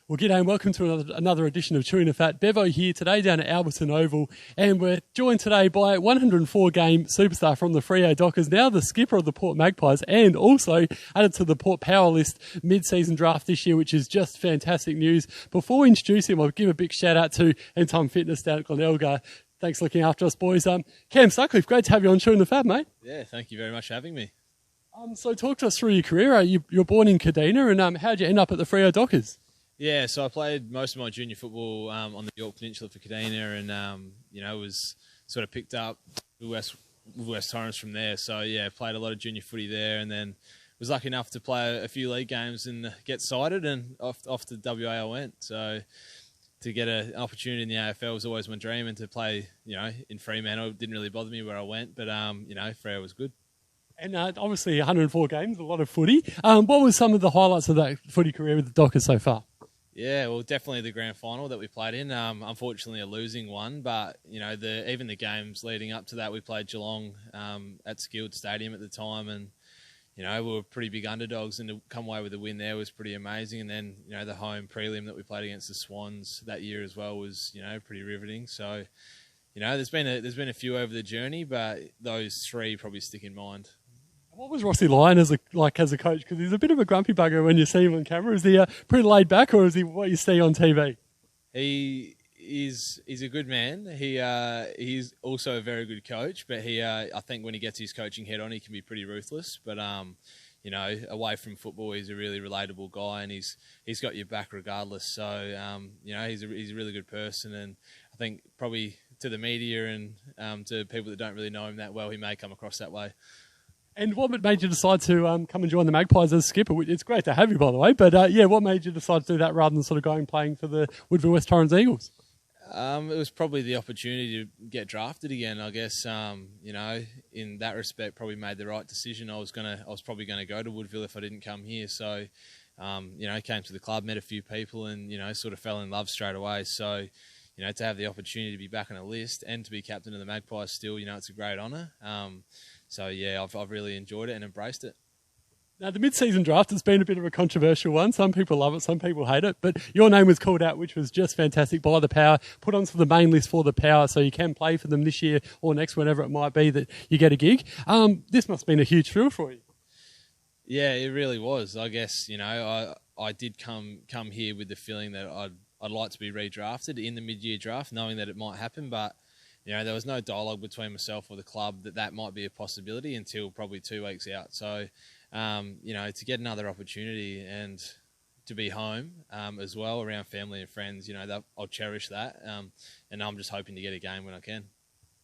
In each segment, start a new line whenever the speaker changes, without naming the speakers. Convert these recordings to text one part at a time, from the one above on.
Well, g'day and welcome to another edition of Chewing the Fat. Bevo here today down at Alberton Oval, and we're joined today by 104-game superstar from the Freo Dockers, now the skipper of the Port Magpies, and also added to the Port Power List mid-season draft this year, which is just fantastic news. Before we introduce him, I'll give a big shout out to Anytime Fitness down at Glenelga. Thanks for looking after us, boys. Cam Sutcliffe, great to have you on Chewing the Fat, mate.
Yeah, thank you very much for having me.
So talk to us through your career. You're born in Kadina, and how'd you end up at the Freo Dockers?
Yeah, so I played most of my junior football on the York Peninsula for Kadina, and was sort of picked up with West Torrens from there. So yeah, played a lot of junior footy there, and then was lucky enough to play a few league games and get cited, and off to WA I went. So to get an opportunity in the AFL was always my dream, and to play in Fremantle didn't really bother me where I went, but Freo was good.
And obviously 104 games, a lot of footy. What were some of the highlights of that footy career with the Dockers so far?
Yeah, well, definitely the grand final that we played in. Unfortunately, a losing one, but even the games leading up to that, we played Geelong at Skilled Stadium at the time, and we were pretty big underdogs, and to come away with a win there was pretty amazing. And then the home prelim that we played against the Swans that year as well was pretty riveting. So there's been a few over the journey, but those three probably stick in mind.
What was Rossi Lyon as a coach? Because he's a bit of a grumpy bugger when you see him on camera. Is he pretty laid back, or is he what you see on TV?
He's a good man. He's also a very good coach, but I think when he gets his coaching head on, he can be pretty ruthless. But away from football, he's a really relatable guy, and he's got your back regardless. So he's a really good person, and I think probably to the media and to people that don't really know him that well, he may come across that way.
And what made you decide to come and join the Magpies as skipper? It's great to have you, by the way. But what made you decide to do that rather than sort of playing for the Woodville West Torrens Eagles?
It was probably the opportunity to get drafted again. I guess in that respect, probably made the right decision. I was probably gonna go to Woodville if I didn't come here. So came to the club, met a few people, and sort of fell in love straight away. So to have the opportunity to be back on a list and to be captain of the Magpies still, it's a great honour. So yeah, I've really enjoyed it and embraced it.
Now, the mid-season draft has been a bit of a controversial one. Some people love it, some people hate it. But your name was called out, which was just fantastic, by the Power, put onto the main list for the Power, so you can play for them this year or next, whenever it might be that you get a gig. This must have been a huge thrill for you.
Yeah, it really was. I guess I did come here with the feeling that I'd like to be redrafted in the mid-year draft, knowing that it might happen, but there was no dialogue between myself or the club that might be a possibility until probably 2 weeks out. So, to get another opportunity and to be home as well, around family and friends, I'll cherish that. And I'm just hoping to get a game when I can.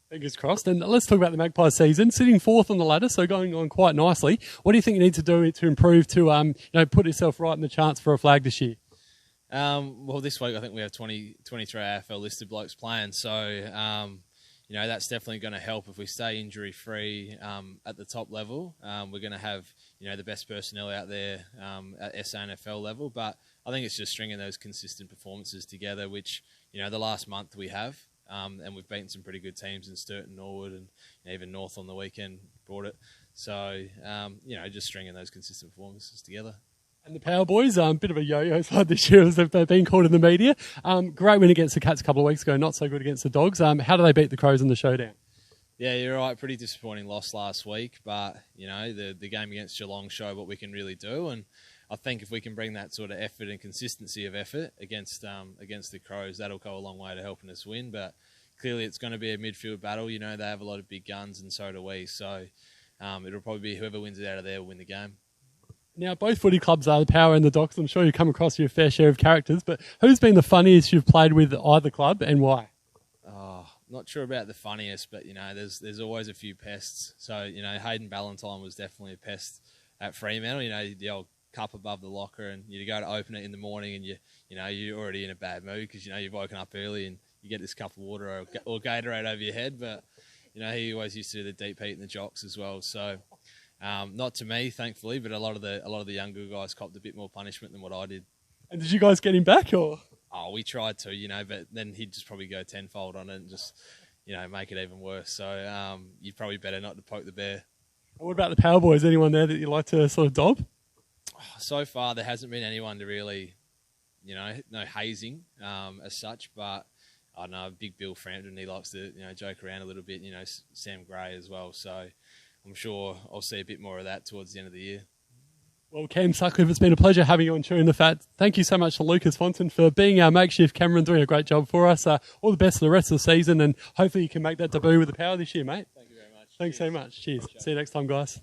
Fingers crossed. And let's talk about the Magpies season. Sitting fourth on the ladder, so going on quite nicely. What do you think you need to do to improve to put yourself right in the chance for a flag this year?
Well, this week I think we have 23 AFL listed blokes playing, so that's definitely going to help if we stay injury-free at the top level. We're going to have, the best personnel out there at SANFL level, but I think it's just stringing those consistent performances together, which, the last month we have, and we've beaten some pretty good teams in Sturt and Norwood, and even North on the weekend brought it. So, just stringing those consistent performances together.
And the Power Boys, a bit of a yo-yo side this year, as they've been called in the media. Great win against the Cats a couple of weeks ago, not so good against the Dogs. How do they beat the Crows in the Showdown?
Yeah, you're right. Pretty disappointing loss last week, but the game against Geelong showed what we can really do, and I think if we can bring that sort of effort and consistency of effort against the Crows, that'll go a long way to helping us win. But clearly, it's going to be a midfield battle. They have a lot of big guns, and so do we. So it'll probably be whoever wins it out of there will win the game.
Now, both footy clubs are the Power and the Dockers. I'm sure you come across your fair share of characters, but who's been the funniest you've played with either club, and why?
Oh, not sure about the funniest, but there's always a few pests. So Hayden Ballantyne was definitely a pest at Fremantle. The old cup above the locker, and you go to open it in the morning, and you're already in a bad mood because you've woken up early and you get this cup of water or Gatorade over your head. But he always used to do the deep heat and the jocks as well. So. Not to me, thankfully, but a lot of the younger guys copped a bit more punishment than what I did.
And did you guys get him back, or?
Oh, we tried to, but then he'd just probably go tenfold on it and just, make it even worse. So you'd probably better not to poke the bear.
What about the Power Boys? Anyone there that you like to sort of dob?
So far, there hasn't been anyone to really no hazing as such, but I know Big Bill Frampton, he likes to joke around a little bit. Sam Gray as well. So I'm sure I'll see a bit more of that towards the end of the year.
Well, Cam Sutcliffe, it's been a pleasure having you on Chewing the Fat. Thank you so much to Lucas Fonton for being our makeshift cameraman, doing a great job for us. All the best for the rest of the season, and hopefully you can make that debut with the Power this year, mate.
Thank you very much.
Thanks so much. Cheers. See you next time, guys.